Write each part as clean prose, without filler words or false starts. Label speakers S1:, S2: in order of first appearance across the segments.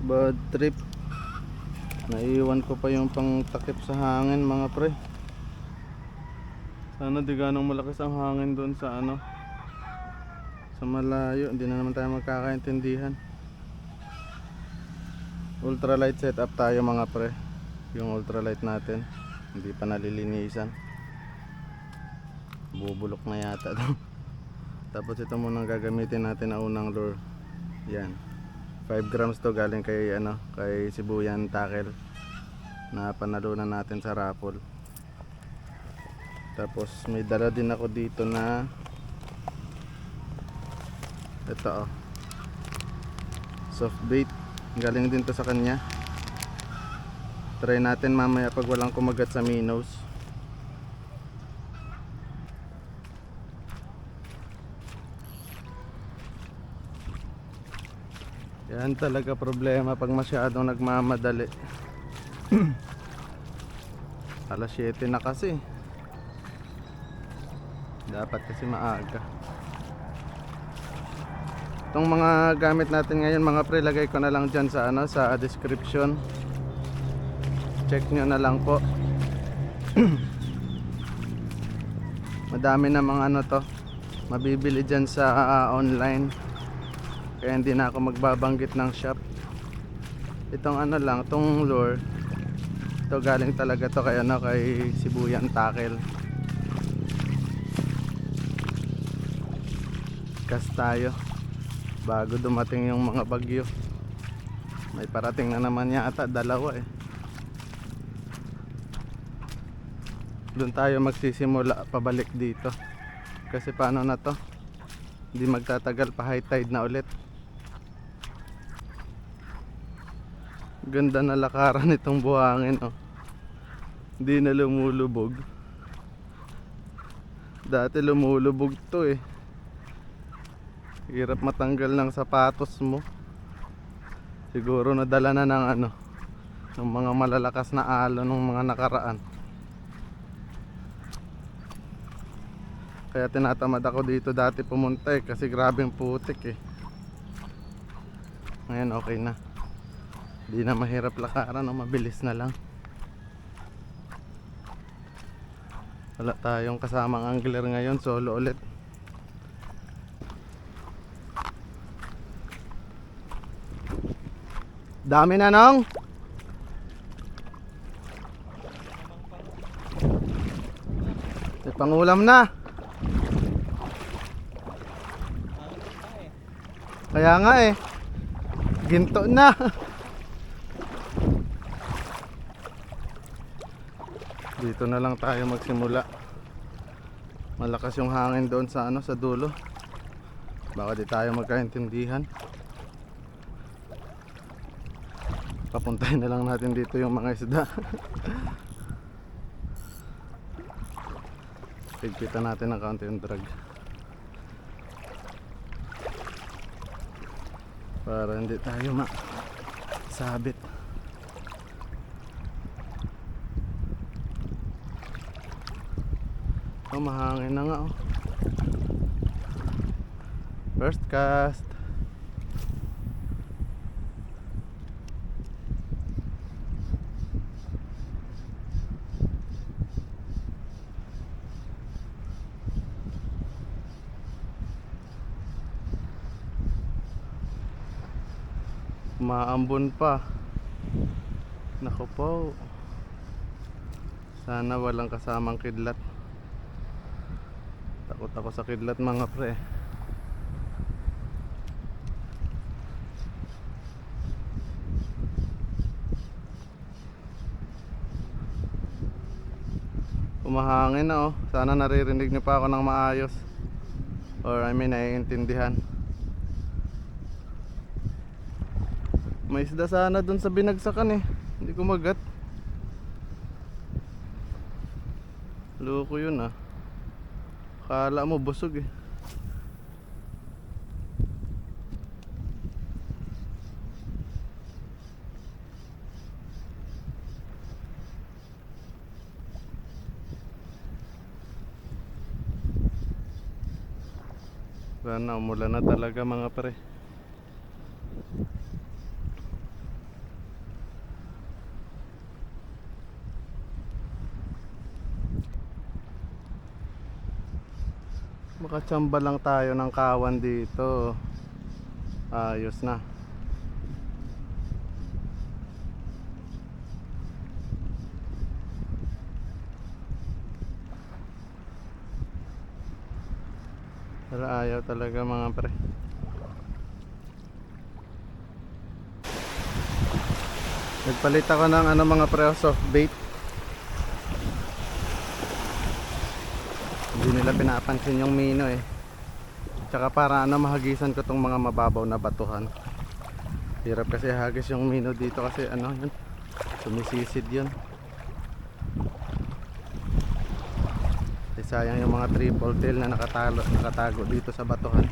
S1: Bad trip. Naiwan ko pa yung pang takip sa hangin mga pre. Sana di ganong malakas ang hangin doon sa sa malayo. Hindi na naman tayo magkakaintindihan. Ultralight setup tayo mga pre. Yung ultralight natin hindi pa nalilinisan. Bubulok na yata daw. Tapos ito muna gagamitin natin na unang lure. Yan. 5 grams to, galing kay kay Sibuyan Tackle na panalunan natin sa raffle. Tapos may dala din ako dito na ito soft bait, galing din to sa kanya. Try natin mamaya pag walang kumagat sa minnows. Yan talaga problema pag masyadong nagmamadali. Alas 7 na kasi. Dapat kasi maaga. Itong mga gamit natin ngayon mga pre, lagay ko na lang dyan sa sa description. Check nyo na lang po. Madami na mga to mabibili dyan sa online. Kaya hindi na ako magbabanggit ng shop. Itong lang, itong lure, ito galing talaga to kay kay Sibuyan Tackle. Kas tayo bago dumating yung mga bagyo. May parating na naman yata, dalawa eh. Doon tayo magsisimula pabalik dito. Kasi paano na to? Hindi magtatagal pa high tide na ulit. Ganda na lakaran itong buhangin Hindi na lumulubog. Dati lumulubog to eh. Hirap matanggal ng sapatos mo. Siguro nadala na ng ng mga malalakas na alon ng mga nakaraan. Kaya tinatamad ako dito dati pumunta kasi grabeng putik eh. Ngayon okay na. Di na mahirap lakaran mabilis na lang. Wala tayong kasamang angler ngayon, solo ulit. Dami na nong. May pangulam na. Kaya nga eh. Ginto na. Dito na lang tayo magsimula. Malakas yung hangin doon sa sa dulo. Baka di tayo magkaintindihan. Papuntahin na lang natin dito yung mga isda. Tigpitan natin ng kaunti yung drag para hindi tayo masabit. Mahangin na nga First cast. Maambon pa. Nako po. Sana walang kasamang kidlat. Takot ako sa kidlat mga pre. Umahangin na Sana naririnig niyo pa ako ng maayos. Or naiintindihan. May isda sana dun sa binagsakan eh. Hindi kumagat. Loko yun Kala mo busog eh. Sana umulan na talaga mga pre. Makachamba lang tayo ng kawan dito. Ayos na. Pero ayaw talaga mga pre. Nagpalit ako ng mga pre, soft bait. Hindi nila pinapansin yung mino eh. Tsaka para mahagisan ko tong mga mababaw na batuhan. Hirap kasi hagis yung mino dito kasi yun, sumisisid yun. Sayang yung mga triple tail na nakatago dito sa batuhan.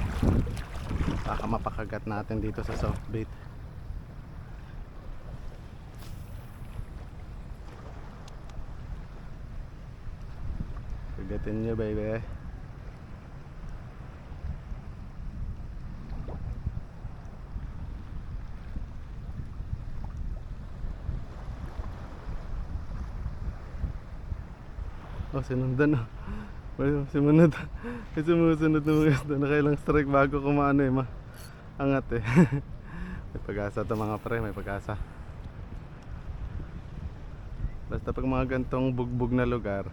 S1: Baka mapakagat natin dito sa soft bait. Kagatin nyo baby. Oh, sinundan oh. Sumunod. Sumusunod na mga isda. Nakailang strike bago kumano eh. Angat eh. May pag-asa to mga pre. May pag-asa. Basta pag mga gantong bugbog na lugar,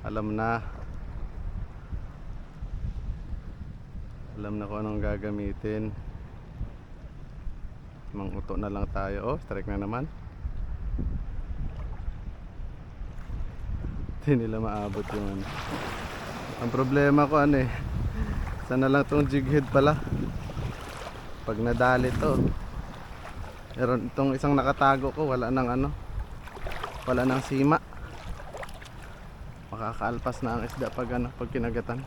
S1: alam na kung anong gagamitin. Manguto na lang tayo. Oh, strike na naman. Hindi nila maabot yung Ang problema ko sana lang tong jig head pala. Pag nadali to. Pero itong isang nakatago ko wala nang wala nang sima. Makakaalpas na ang isda pag pag kinagatan.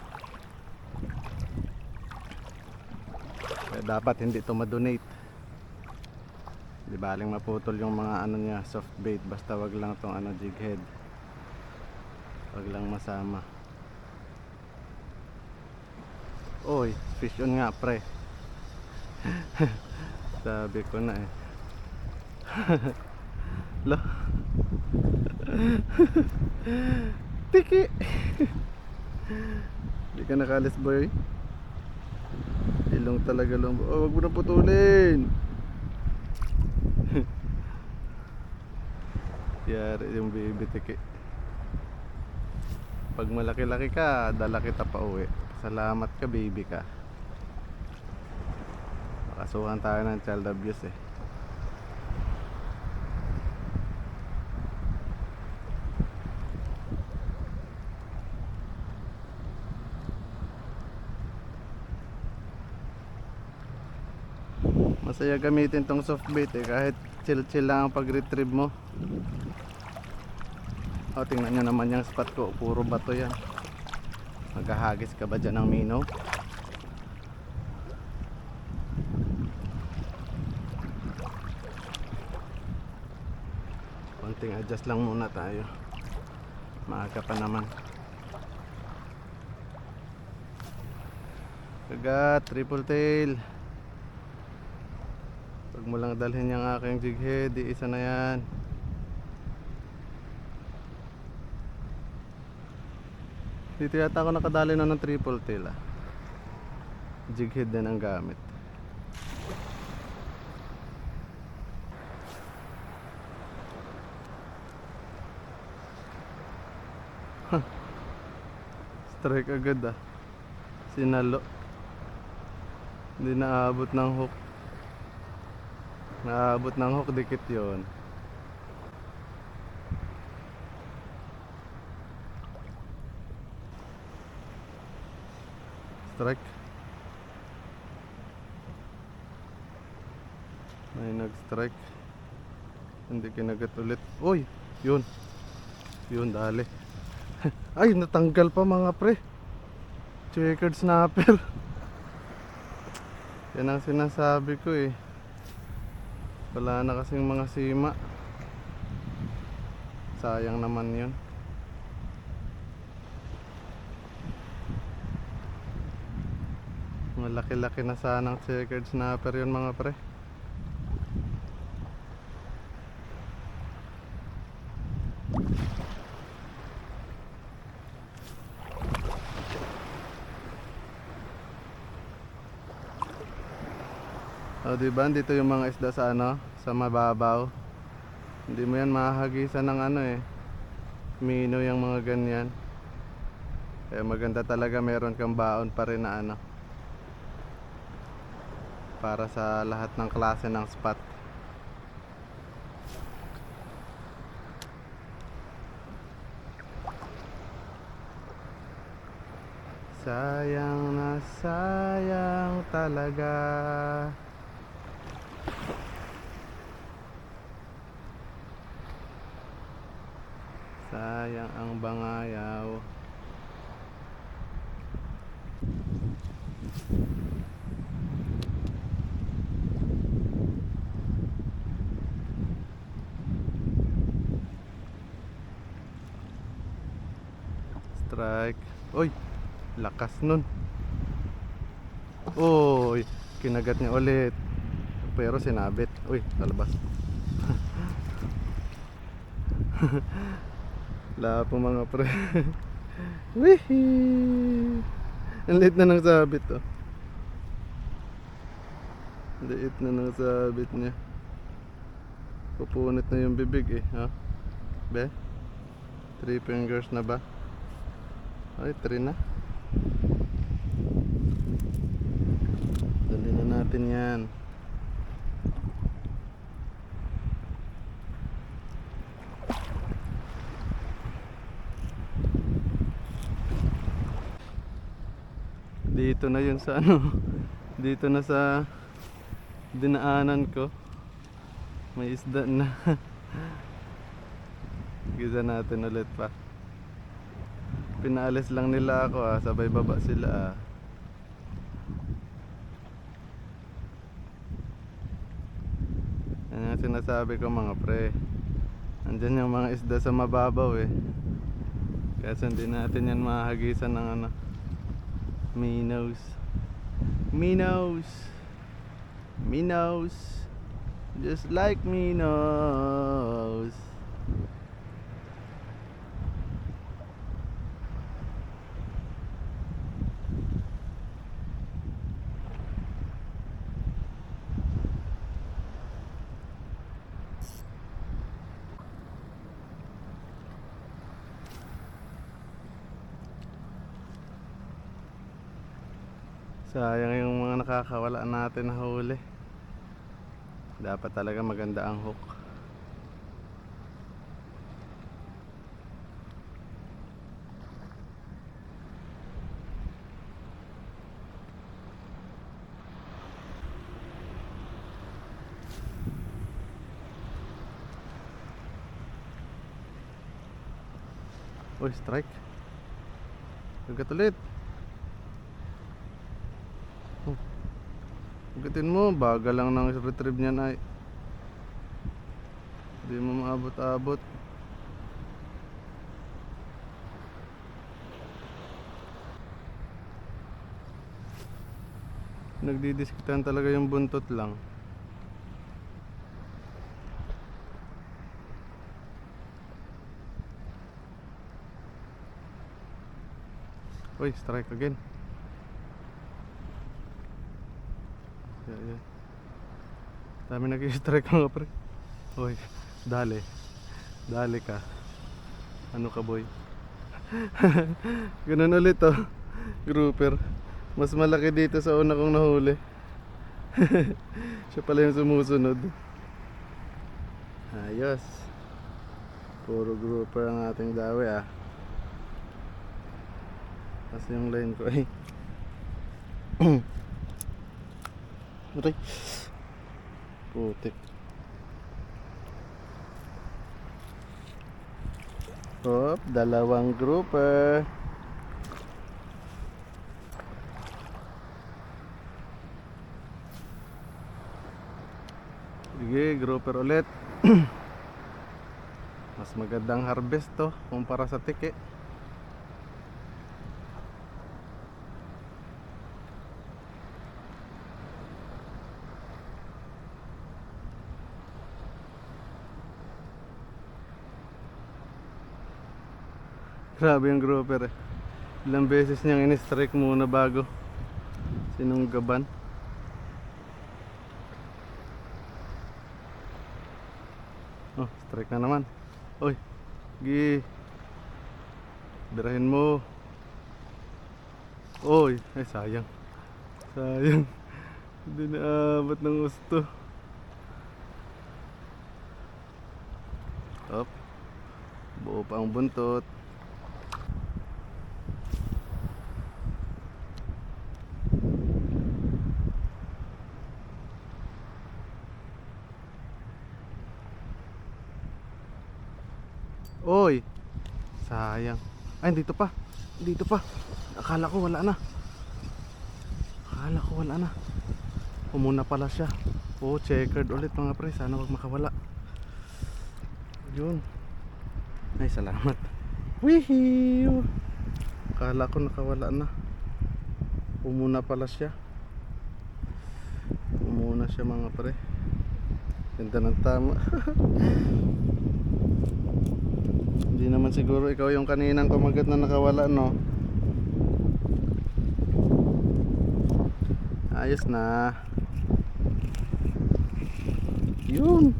S1: Kaya dapat hindi to madonate. Di baling maputol yung mga niya, soft bait, basta wag lang tong jig head. Wag lang masama. Oy, fish on nga pre. Sabi ko na eh. Lo. Tiki. Hindi ka nakalis boy. Ilong talaga lang. Oh, wag mo na putulin. Yari yung baby tiki. Pag malaki-laki ka, dala kita pa uwi. Salamat ka baby ka. Makasuhan tayo ng child abuse eh. Masaya gamitin tong soft bait eh. Kahit chill lang ang pag-retrieve mo. O, tingnan nyo naman yung spot ko. Puro bato yan. Maghahagis ka ba dyan ng mino? Konting adjust lang muna tayo. Maaga pa naman. Kagat, triple tail. Pag mo lang dalhin yung aking jig head, di isa na yan. Dito yata ako nakadali na ng triple tail Jig head din ang gamit. Strike agad Sinalo. Hindi naabot ng hook. Naabot ng hook, dikit yon. Strike. May nag-strike. Hindi kinagat ulit. Uy! Yun. Yun, dali. Ay, natanggal pa mga pre. Checkered snapper. Yan ang sinasabi ko eh. Wala na kasing mga sima. Sayang naman yun. Malaki-laki na sanang checkered snapper yun mga pre. O diba, dito yung mga isda sa ano, sa mababaw. Hindi mo yan mahahagisan ng ano eh, mino yung mga ganyan. Kaya maganda talaga meron kang baon pa rin na ano, para sa lahat ng klase ng spot. Sayang na sayang talaga. Sayang ang bangayaw. Strike. Uy, lakas nun. Uy, kinagat niya ulit. Pero sinabit. Uy, talabas. Wala po mga pre. Wihee! Ang liit na ng sabit oh. Liit na ng sabit niya. Pupunit na yung bibig eh, ha? Be? 3 fingers na ba? Ay, 3 na. Dali na natin yan. Dito na yun sa ano. Dito na sa dinaanan ko. May isda na. Gisa natin ulit pa. Pinaalis lang nila ako ah. Sabay baba sila ah. Yan yung sinasabi ko mga pre. Andyan yung mga isda sa mababaw eh. Kasi hindi natin yan mahagisan ng ano, minnows. Minnows. Minnows. Just like minnows. Sayang yung mga nakakawala natin na huli. Dapat talaga maganda ang hook. Uy, strike. Ugat ulit. Ugatin mo, bagal lang ng retrieve niyan ay. Hindi mo maabot-abot. Nagdidiskitan talaga yung buntot lang. Uy, strike again. Yeah. Dami nag-strike mga pre. Uy, dali. Dali ka. Ano ka boy? Ganun ulit oh. Grouper. Mas malaki dito sa una kong nahuli. Siya pala yung sumusunod. Ayos. Puro grouper ang ating dawi ah. Kasi yung line ko ay Aray. Putik. Hop, dalawang grouper. Sige, grouper ulit. Mas magandang harvest to kumpara sa tiki. Grabe yung grouper eh. Ilang beses niyang in-strike muna bago sinunggaban. Oh, strike na naman. Oy, gi. Birahin mo. Oy, ay sayang. Sayang. Hindi naabot ng gusto. Up. Buo pa ang buntot. Oy, sayang. Ay, dito pa. Dito pa. Akala ko wala na. Akala ko wala na. Umuna pala siya. Oh, checkered ulit mga pre. Sana wag makawala. Yun. Ay, salamat. Wihiw. Akala ko nakawala na. Umuna pala siya. Umuna siya mga pre. Ganda ng tama. Hindi naman siguro ikaw yung kaninang kumagat na nakawala, no? Ayos na. Yun.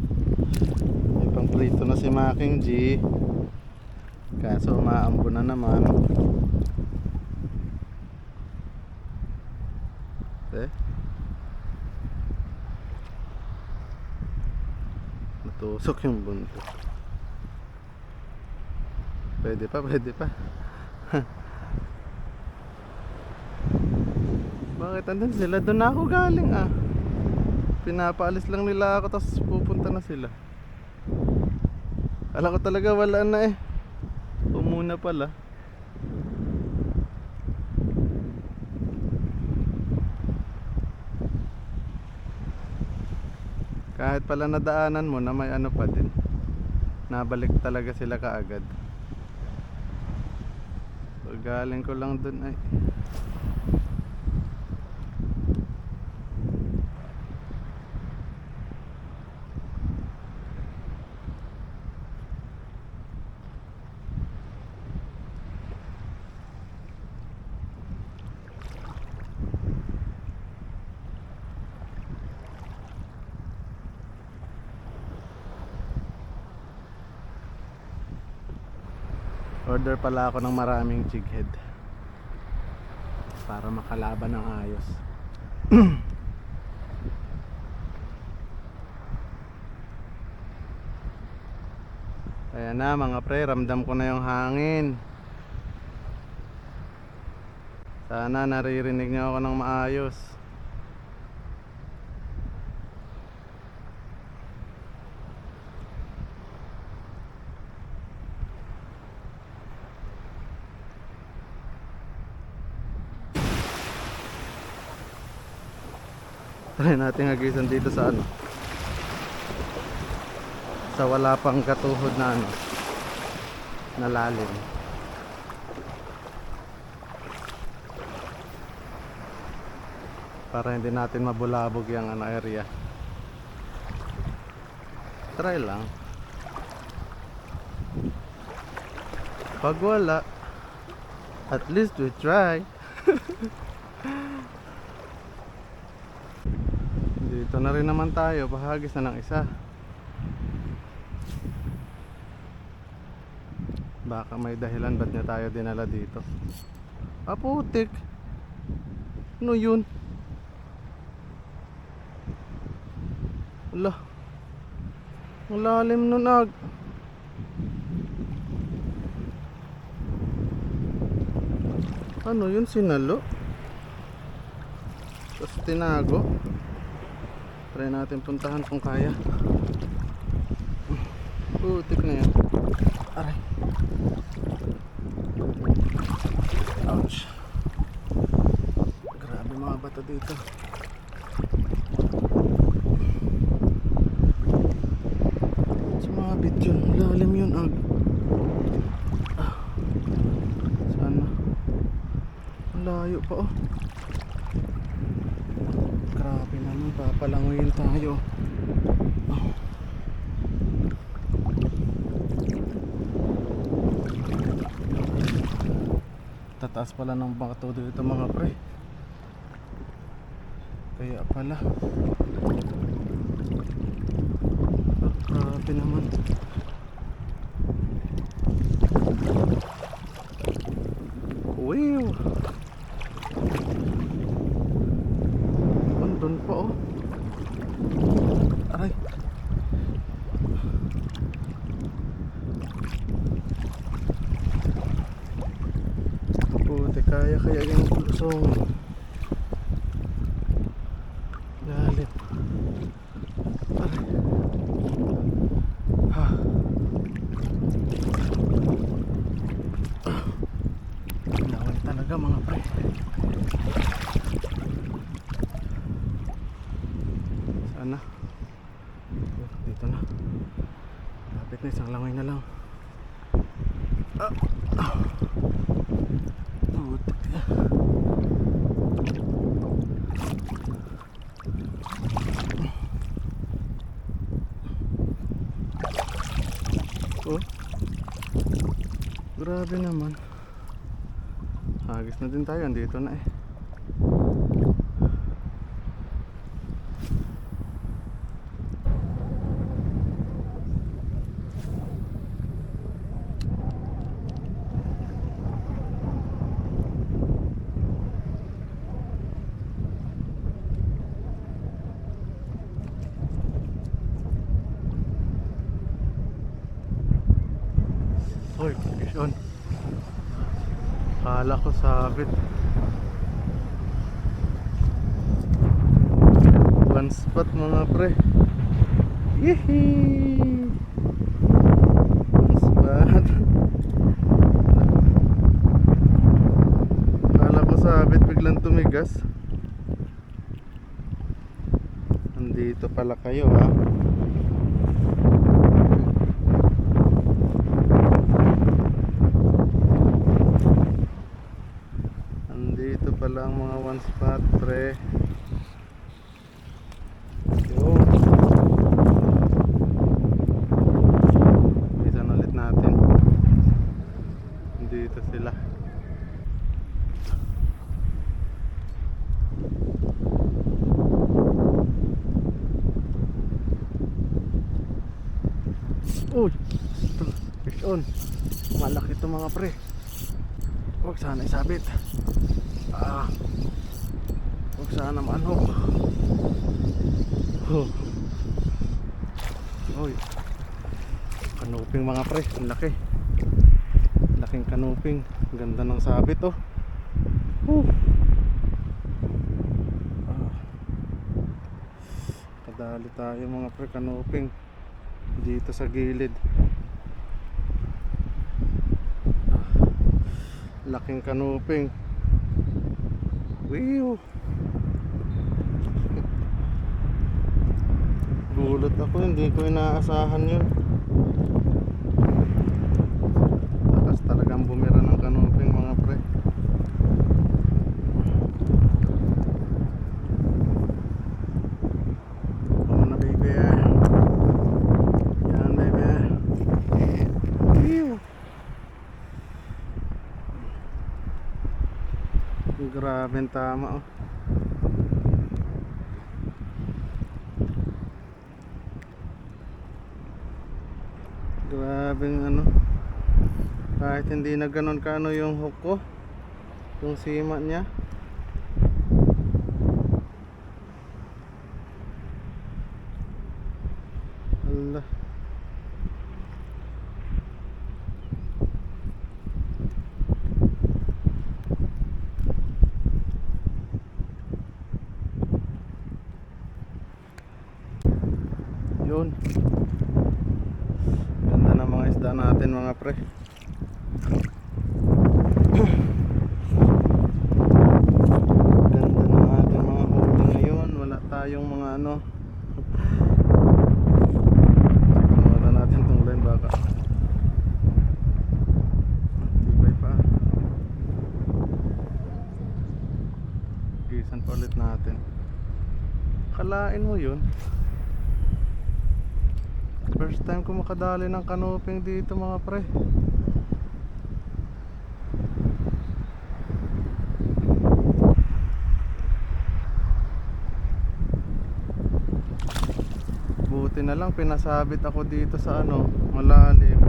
S1: May pangprito na si Making G. Kaso umaambo na naman. Natusok yung buntot. Pwede pa, pwede pa. Bakit andun sila? Doon na ako galing ah. Pinapaalis lang nila ako tapos pupunta na sila. Alam ko talaga wala na eh. Umuna pala. Kahit pala nadaanan mo na may ano pa din. Nabalik talaga sila kaagad. Galing ko lang dun ay. Order pala ako ng maraming jighead para makalaban ng ayos. Kaya na mga pre, ramdam ko na yung hangin. Sana naririnig niyo ako ng maayos. Try natin hagisan dito sa ano, sa wala pang katuhod na ano, na lalim. Para hindi natin mabulabog yung ano area. Try lang. Pag wala, at least we try. Dito na rin naman tayo, bahagis na ng isa. Baka may dahilan ba't niya tayo dinala dito. Ah, putik. Ano yun? Wala. Ang lalim nun ag. Ano yun, sinalo? Tapos tinago. Try natin puntahan kung kaya. Putik na yan. Aray. Ouch. Grabe mga bato dito. Sumabit yun. Lalim yun ag. Sana. Ang layo pa oh. Grabe naman, papalangoyin tayo. Oh. Tataas pala ng bato dito mga pre. Kaya pala. Oh, grabe. Grabe naman. Wow. Andun pa oh. Aray. Puti, kaya yung lusong. Galit. Aray. Ha. Lawan talaga mga pre. Sana. Dito na. Lapit na, isang langoy na lang. Putik. Oh. Grabe naman. Hagis na din tayo, andito na eh. Hoy, fish on. Kala ko sabit. One spot mga pre. Yehey! One spot. Kala ko sabit, biglang tumigas. Andito pala kayo ha. Dito pala ang mga one spot pre. Yun. Isan ulit natin. Dito sila. Uy, fish on. Malaki ito mga pre. Huwag sana isabit. Huwag sana manok. Uy, kanuping mga pre, ang laki. Laking kanuping. Ganda ng sabit oh. Kadali tayo mga pre, kanuping dito sa gilid. Laking kanuping. Wiw. Gulat ako, hindi ko inaasahan yun. Lakas talagang bumira ng kanuping mga pre. Come on na baby. Yan baby. Wiw. Grabe ang tama oh. Grabe ang ano. Kahit hindi na ganon kaano yung hook ko, yung sima niya. Allah. Yun. Ganda ng mga isda natin mga pre. Ganda ng ating mga huli ngayon. Wala tayong mga ano. Wala natin itong line baka tibay pa. Gisan pa ulit natin. Kalain mo yun. First time ko makadali ng kanuping dito mga pre. Buti na lang pinasabit ako dito sa ano, malalim.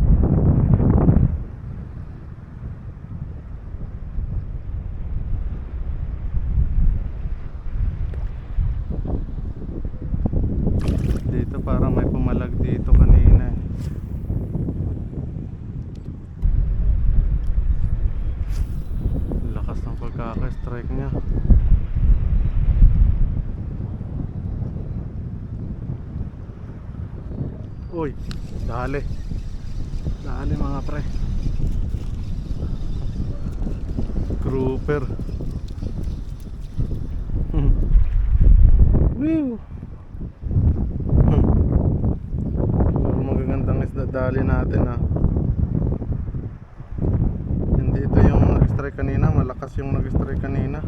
S1: Dito parang may pumalag dito kanina eh. Lakas ng pagkaka-strike niya. Uy, dali. Dali mga pre. Grouper. Woo. Puro magagandang isda dali natin ah. Hindi ito yung nag-strike kanina, malakas yung nag-strike kanina.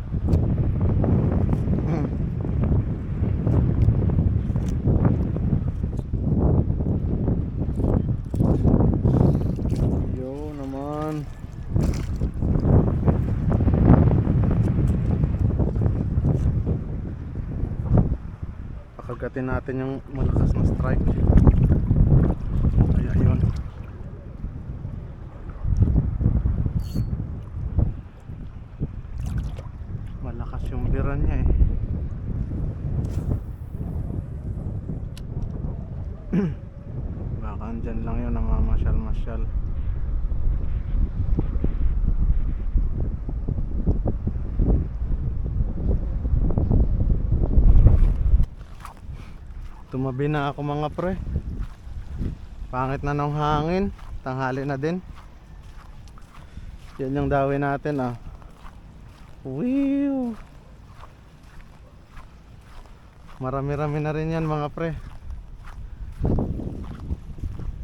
S1: Yo naman. Pakagatin natin yung malakas na strike. Kaya yun. Malakas yung biran niya eh. Baka andyan lang yun, namamasyal-masyal. Tumabi na ako mga pre. Pangit na ng hangin. Tanghali na din. Yan yung dawi natin ah. Wow. Marami-rami na rin yan mga pre.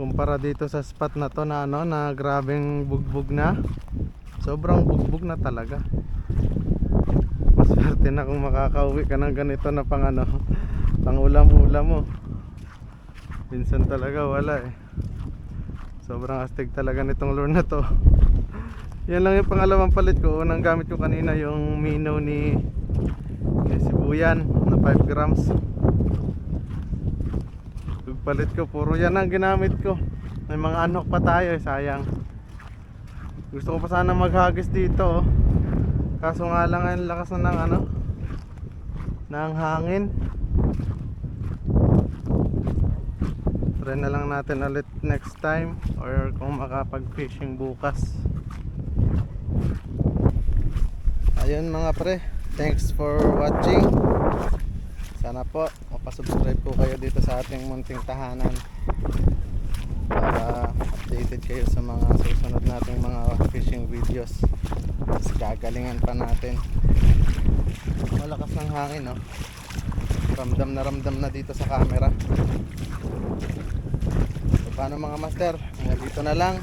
S1: Kumpara dito sa spot na to na ano, na grabeng bugbog na. Sobrang bugbog na talaga. Maswerte na kung makakauwi ka ng ganito na pang ano, pang ulam-ulam mo. Minsan talaga wala eh. Sobrang astig talaga nitong lure na to. Yan lang yung pangalawang palit ko. Unang gamit ko kanina yung minnow ni Sibuyan na 5 grams. Palit ko, puro yan ang ginamit ko. May mga anok pa tayo eh, sayang. Gusto ko pa sana maghagis dito oh. Kaso nga lang ang lakas na ng ano, ng hangin. Try na lang natin ulit next time, or kung makapag fishing bukas. Ayun mga pre, thanks for watching. Sana po mapasubscribe po kayo dito sa ating munting tahanan para updated kayo sa mga susunod nating mga fishing videos. Mas gagalingan pa natin. Malakas ng hangin no? Ramdam na dito sa camera. So paano mga master, dito na lang.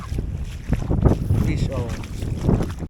S1: Fish on.